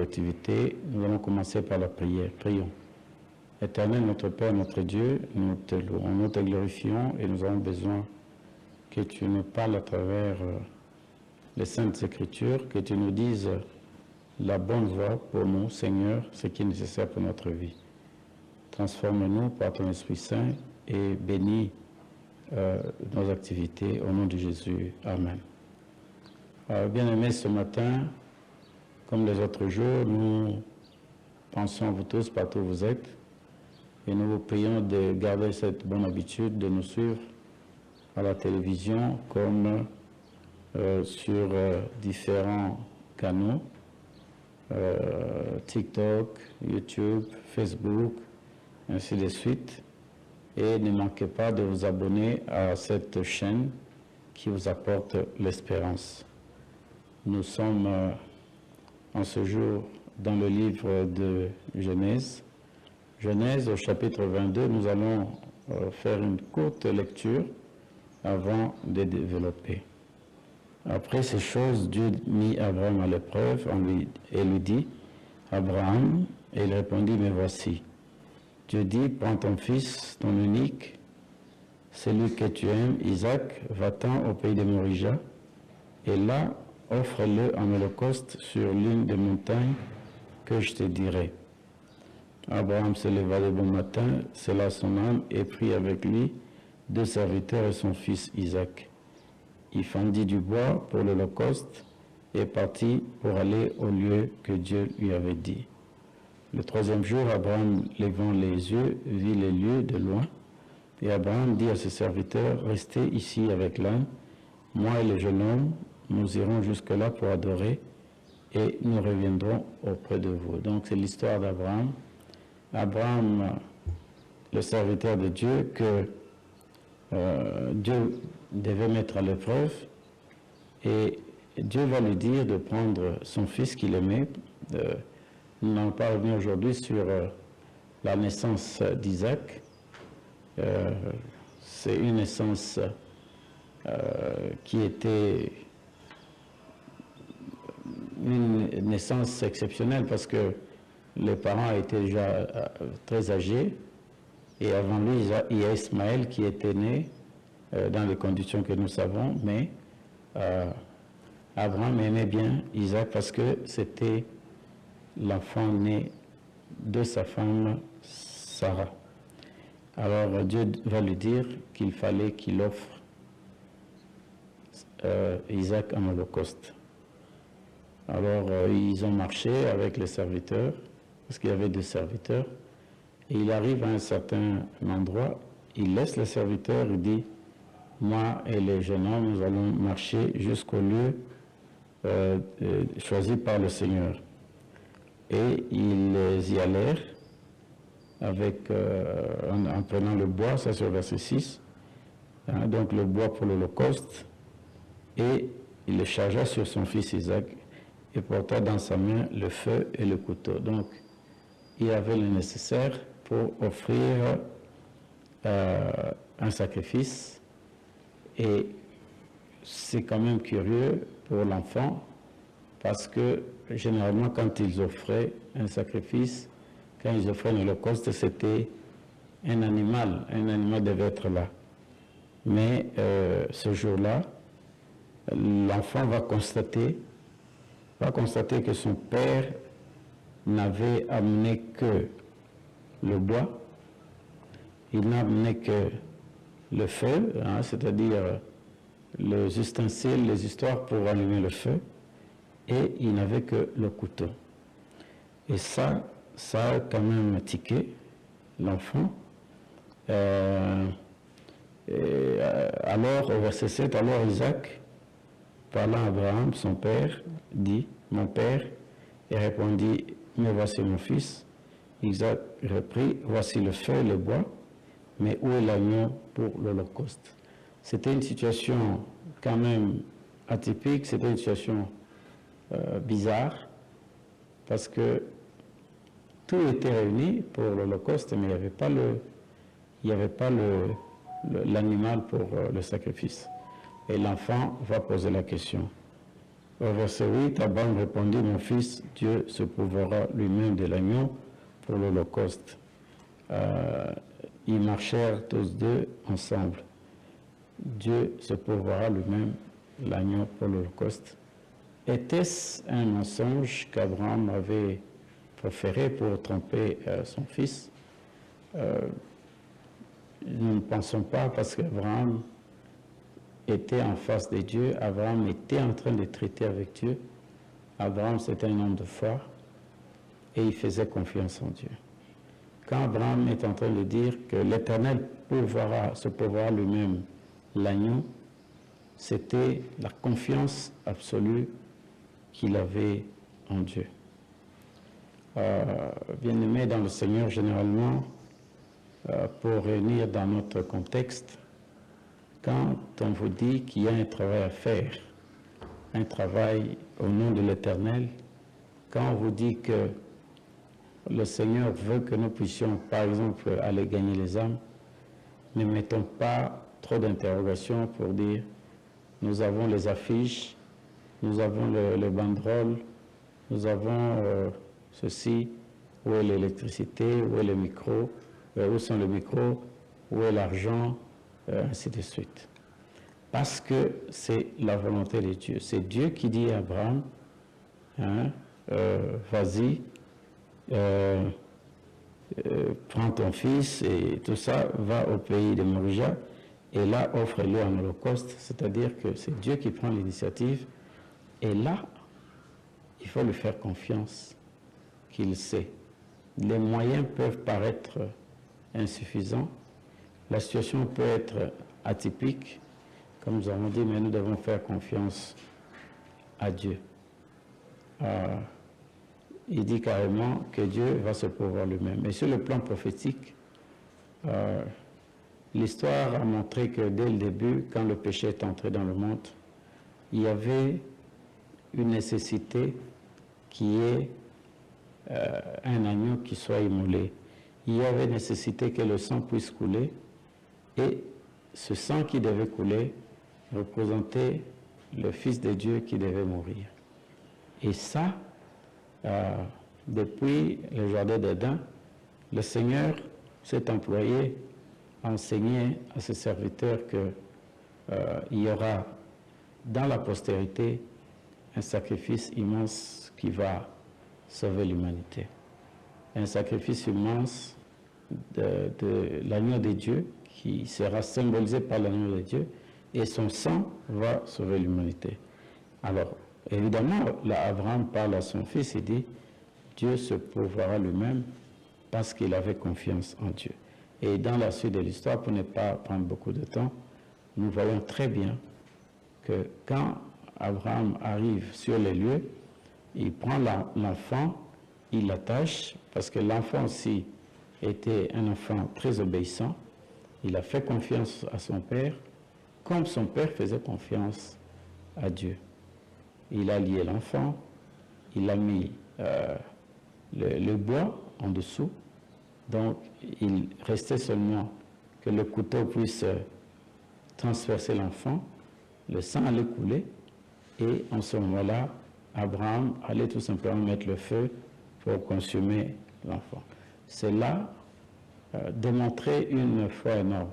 activités, nous allons commencer par la prière. Prions. Éternel, notre Père, notre Dieu, nous te louons, nous te glorifions et nous avons besoin que tu nous parles à travers les Saintes Écritures, que tu nous dises la bonne voie pour nous, Seigneur, ce qui est nécessaire pour notre vie. Transforme-nous par ton Esprit Saint et bénis nos activités au nom de Jésus. Amen. Bien-aimés, ce matin, comme les autres jours, nous pensons à vous tous partout où vous êtes et nous vous prions de garder cette bonne habitude de nous suivre à la télévision comme sur différents canaux, TikTok, YouTube, Facebook, ainsi de suite. Et ne manquez pas de vous abonner à cette chaîne qui vous apporte l'espérance. Nous sommes en ce jour dans le livre de Genèse. Genèse au chapitre 22, nous allons faire une courte lecture avant de développer. Après ces choses, Dieu mit Abraham à l'épreuve et lui dit, « Abraham » et il répondit, « Mais voici. » Dieu dit, « Prends ton fils, ton unique, celui que tu aimes, Isaac, va-t'en au pays de Morija, et là, offre-le en holocauste sur l'une des montagnes que je te dirai. » Abraham se leva de bon matin, sella son âme et prit avec lui 2 serviteurs et son fils Isaac. Il fendit du bois pour l'holocauste et partit pour aller au lieu que Dieu lui avait dit. Le 3e jour, Abraham, levant les yeux, vit les lieux de loin. Et Abraham dit à ses serviteurs, « Restez ici avec l'âne, moi et le jeune homme, nous irons jusque-là pour adorer, et nous reviendrons auprès de vous. » Donc c'est l'histoire d'Abraham. Abraham, le serviteur de Dieu, que Dieu devait mettre à l'épreuve, et Dieu va lui dire de prendre son fils qu'il aimait. Nous n'allons pas revenir aujourd'hui sur la naissance d'Isaac. C'est une naissance qui était une naissance exceptionnelle parce que les parents étaient déjà très âgés et avant lui, il y a Ismaël qui était né dans les conditions que nous savons, mais Abraham aimait bien Isaac parce que c'était l'enfant né de sa femme Sarah. Alors Dieu va lui dire qu'il fallait qu'il offre Isaac en holocauste. Alors ils ont marché avec les serviteurs, parce qu'il y avait 2 serviteurs, et il arrive à un certain endroit, il laisse les serviteurs, il dit, moi et les jeunes hommes, nous allons marcher jusqu'au lieu choisi par le Seigneur. Et ils y allèrent avec, en prenant le bois, ça c'est au verset 6, hein, donc le bois pour l'holocauste, et il le chargea sur son fils Isaac et porta dans sa main le feu et le couteau. Donc il avait le nécessaire pour offrir un sacrifice, et c'est quand même curieux pour l'enfant parce que généralement quand ils offraient un sacrifice, quand ils offraient un holocauste, c'était un animal devait être là. Mais ce jour-là, l'enfant va constater que son père n'avait amené que le bois, il n'a amené que le feu, hein, c'est-à-dire les ustensiles, les histoires pour allumer le feu, et il n'avait que le couteau. Et ça a quand même tiqué l'enfant. Alors, au verset 7, alors Isaac, parlant à Abraham, son père, dit, « Mon père », et répondit, « Mais voici mon fils. » Isaac reprit, « Voici le feu et le bois, mais où est l'agneau pour l'holocauste ?» C'était une situation quand même atypique, c'était une situation bizarre, parce que tout était réuni pour l'holocauste, mais il n'y avait pas l'animal pour le sacrifice. Et l'enfant va poser la question. Au verset 8, Abraham répondit, mon fils, Dieu se prouvera lui-même de l'agneau pour l'Holocauste. Ils marchèrent tous deux ensemble. Dieu se prouvera lui-même l'agneau pour l'Holocauste. Était-ce un mensonge qu'Abraham avait proféré pour tromper son fils? Nous ne pensons pas, parce qu'Abraham était en face de Dieu, Abraham était en train de traiter avec Dieu. Abraham, c'était un homme de foi et il faisait confiance en Dieu. Quand Abraham est en train de dire que l'Éternel se prouvera lui-même l'agneau, c'était la confiance absolue qu'il avait en Dieu. Bien-aimés dans le Seigneur, généralement, pour réunir dans notre contexte, quand on vous dit qu'il y a un travail à faire, un travail au nom de l'Éternel, quand on vous dit que le Seigneur veut que nous puissions, par exemple, aller gagner les âmes, ne mettons pas trop d'interrogations pour dire nous avons les affiches, nous avons le banderole, nous avons ceci, où est l'électricité, où est le micro, où sont les micros, où est l'argent, ainsi de suite. Parce que c'est la volonté de Dieu. C'est Dieu qui dit à Abraham, hein, vas-y, prends ton fils et tout ça, va au pays de Morija et là offre-le en holocauste, c'est-à-dire que c'est Dieu qui prend l'initiative et là, il faut lui faire confiance qu'il sait. Les moyens peuvent paraître insuffisants, la situation peut être atypique, comme nous avons dit, mais nous devons faire confiance à Dieu. Il dit carrément que Dieu va se prouver lui-même. Et sur le plan prophétique, l'histoire a montré que dès le début, quand le péché est entré dans le monde, il y avait une nécessité qui est un agneau qui soit immolé. Il y avait nécessité que le sang puisse couler et ce sang qui devait couler représentait le Fils de Dieu qui devait mourir. Et ça, depuis le jardin d'Éden, le Seigneur s'est employé à enseigner à ses serviteurs qu'il y aura dans la postérité un sacrifice immense qui va sauver l'humanité. Un sacrifice immense de l'agneau de Dieu qui sera symbolisé par l'agneau de Dieu et son sang va sauver l'humanité. Alors, évidemment, là, Abraham parle à son fils et dit, Dieu se prouvera lui-même parce qu'il avait confiance en Dieu. Et dans la suite de l'histoire, pour ne pas prendre beaucoup de temps, nous voyons très bien que quand Abraham arrive sur les lieux, il prend l'enfant, il l'attache, parce que l'enfant aussi était un enfant très obéissant. Il a fait confiance à son père, comme son père faisait confiance à Dieu. Il a lié l'enfant, il a mis le bois en dessous, donc il restait seulement que le couteau puisse transpercer l'enfant, le sang allait couler, et en ce moment-là, Abraham allait tout simplement mettre le feu pour consumer l'enfant. C'est là démontrer une foi énorme.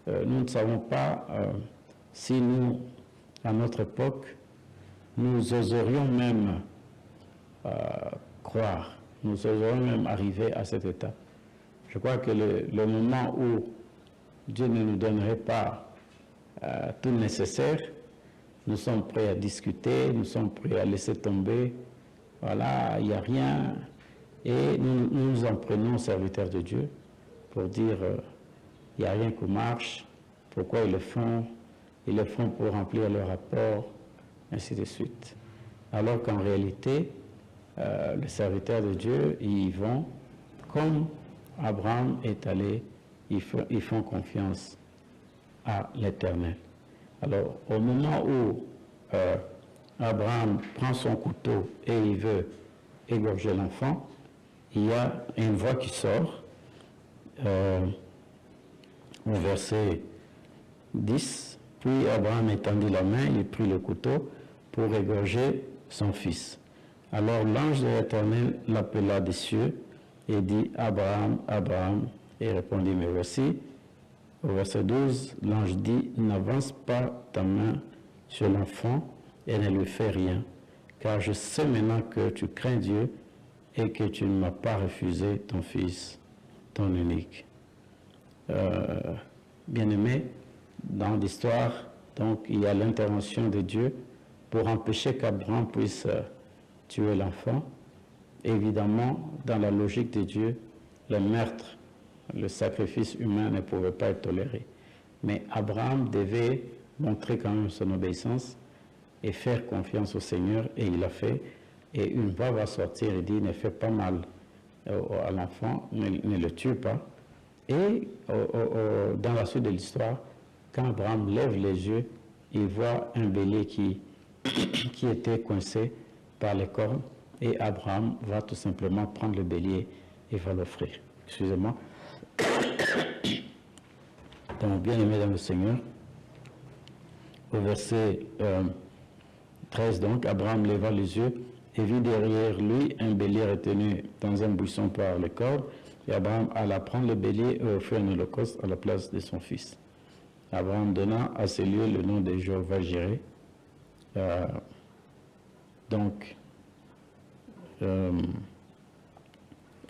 Nous ne savons pas si nous, à notre époque, nous oserions même croire, nous oserions même arriver à cette étape. Je crois que le moment où Dieu ne nous donnerait pas tout le nécessaire, nous sommes prêts à discuter, nous sommes prêts à laisser tomber. Voilà, il n'y a rien. Et nous nous en prenons aux serviteurs de Dieu pour dire il n'y a rien qui marche, pourquoi ils le font? Ils le font pour remplir leur rapport, ainsi de suite. Alors qu'en réalité, les serviteurs de Dieu, ils vont, comme Abraham est allé, ils font confiance à l'Éternel. Alors, au moment où Abraham prend son couteau et il veut égorger l'enfant, il y a une voix qui sort au verset 10. Puis Abraham étendit la main, il prit le couteau, pour égorger son fils. Alors l'ange de l'Éternel l'appela des cieux et dit, Abraham, Abraham, et répondit, mais voici. Au verset 12, l'ange dit, n'avance pas ta main sur l'enfant et ne lui fais rien, car je sais maintenant que tu crains Dieu et que tu ne m'as pas refusé ton fils, ton unique. Bien-aimé, dans l'histoire, donc il y a l'intervention de Dieu pour empêcher qu'Abraham puisse tuer l'enfant. Évidemment, dans la logique de Dieu, le meurtre, le sacrifice humain ne pouvait pas être toléré. Mais Abraham devait montrer quand même son obéissance et faire confiance au Seigneur, et il l'a fait. Et une voix va sortir et dit, ne fais pas mal à l'enfant, ne le tue pas. Et dans la suite de l'histoire, quand Abraham lève les yeux, il voit un bélier qui était coincé par les cornes, et Abraham va tout simplement prendre le bélier et va l'offrir. Excusez-moi. Donc, bien aimé dans le Seigneur, au verset 13, donc, Abraham leva les yeux et vit derrière lui un bélier retenu dans un buisson par les cordes, et Abraham alla prendre le bélier et offrir un holocauste à la place de son fils. Abraham donna à ces lieux le nom de Jéhovah-Jireh. Donc,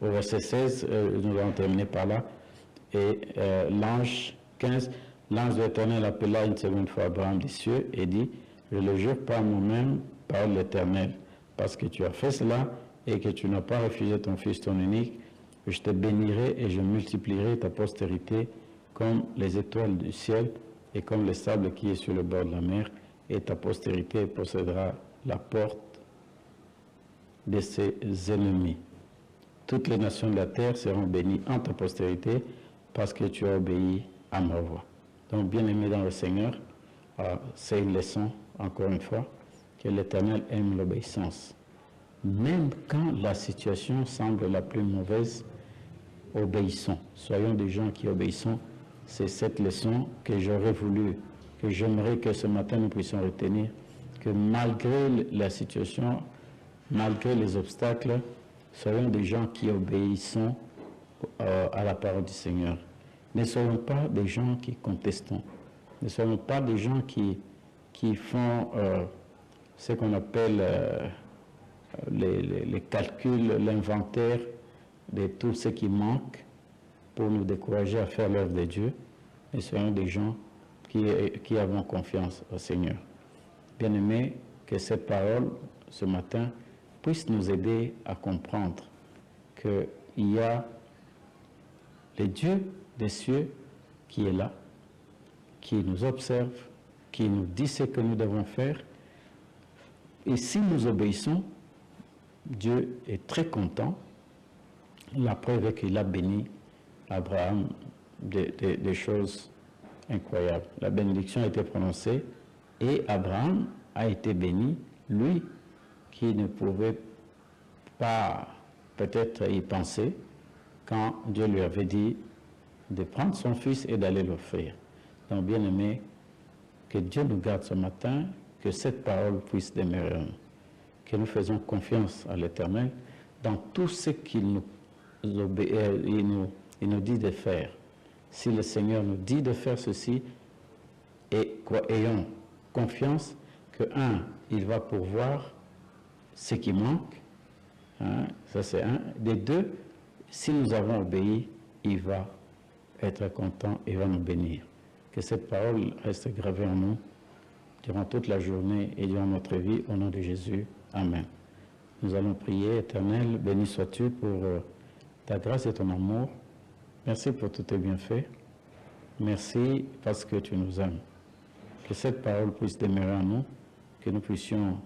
au verset 16, nous allons terminer par là. Et l'ange 15, l'ange de l'Éternel appela une seconde fois Abraham des cieux et dit, je le jure par moi-même, par l'Éternel, parce que tu as fait cela et que tu n'as pas refusé ton fils, ton unique, je te bénirai et je multiplierai ta postérité comme les étoiles du ciel et comme le sable qui est sur le bord de la mer, et ta postérité possédera la porte de ses ennemis. Toutes les nations de la terre seront bénies en ta postérité parce que tu as obéi à ma voix. Donc, bien-aimé dans le Seigneur, c'est une leçon, encore une fois, que l'Éternel aime l'obéissance. Même quand la situation semble la plus mauvaise, obéissons. Soyons des gens qui obéissons. C'est cette leçon que j'aurais voulu, que j'aimerais que ce matin nous puissions retenir, que malgré la situation, malgré les obstacles, soyons des gens qui obéissons à la parole du Seigneur. Ne soyons pas des gens qui contestons. Ne soyons pas des gens qui font ce qu'on appelle les calculs, l'inventaire de tout ce qui manque pour nous décourager à faire l'œuvre de Dieu. Et soyons des gens qui avons confiance au Seigneur. Bien-aimés, que cette parole, ce matin, puisse nous aider à comprendre qu'il y a le Dieu des cieux qui est là, qui nous observe, qui nous dit ce que nous devons faire. Et si nous obéissons, Dieu est très content. La preuve est qu'il a béni Abraham des choses incroyables. La bénédiction a été prononcée et Abraham a été béni, lui qui ne pouvait pas peut-être y penser quand Dieu lui avait dit de prendre son fils et d'aller l'offrir. Donc, bien aimé, que Dieu nous garde ce matin, que cette parole puisse demeurer en nous, que nous faisons confiance à l'Éternel dans tout ce qu'il nous dit de faire. Si le Seigneur nous dit de faire ceci, ayons confiance que, il va pourvoir ce qui manque, ça c'est un. Des deux, si nous avons obéi, il va être content et va nous bénir. Que cette parole reste gravée en nous durant toute la journée et durant notre vie, au nom de Jésus. Amen. Nous allons prier. Éternel, béni sois-tu pour ta grâce et ton amour. Merci pour tous tes bienfaits. Merci parce que tu nous aimes. Que cette parole puisse demeurer en nous, que nous puissions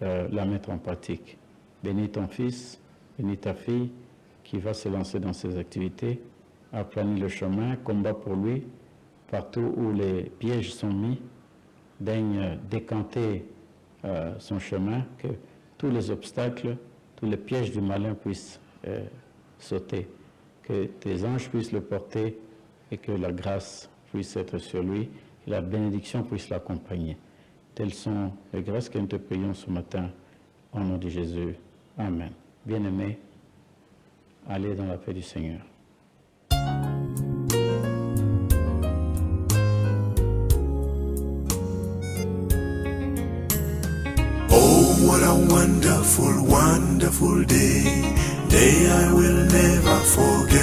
la mettre en pratique. Bénis ton fils, bénis ta fille qui va se lancer dans ses activités, aplanis le chemin, combat pour lui, partout où les pièges sont mis, daigne décanter son chemin, que tous les obstacles, tous les pièges du malin puissent sauter, que tes anges puissent le porter et que la grâce puisse être sur lui, que la bénédiction puisse l'accompagner. Telles sont les grâces que nous te prions ce matin, au nom de Jésus. Amen. Bien-aimés, allez dans la paix du Seigneur. Oh, what a wonderful, wonderful day I will never forget.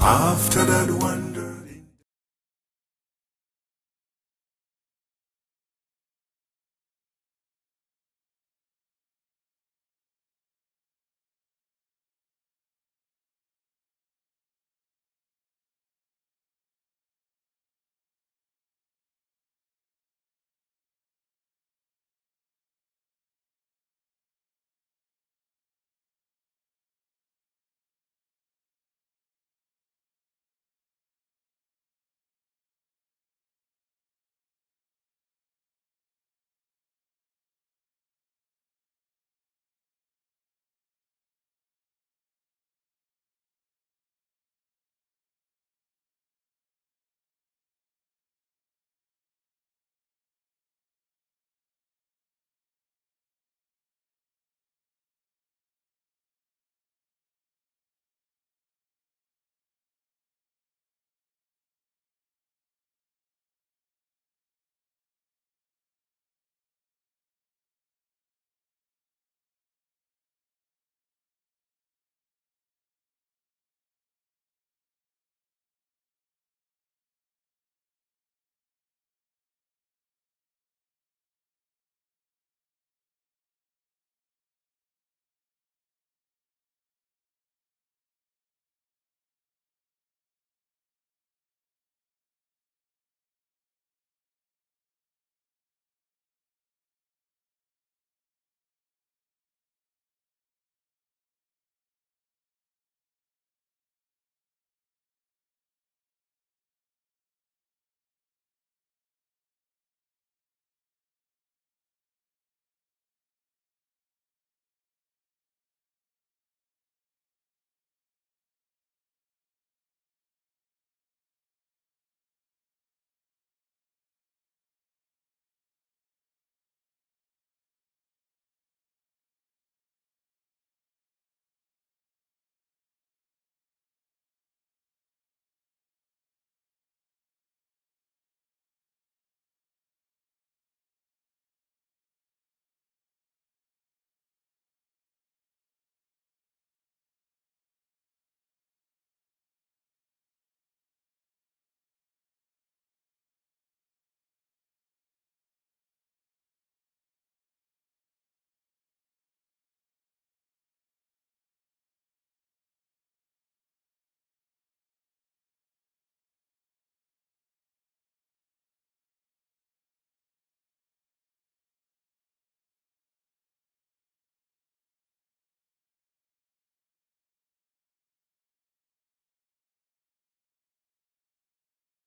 After that one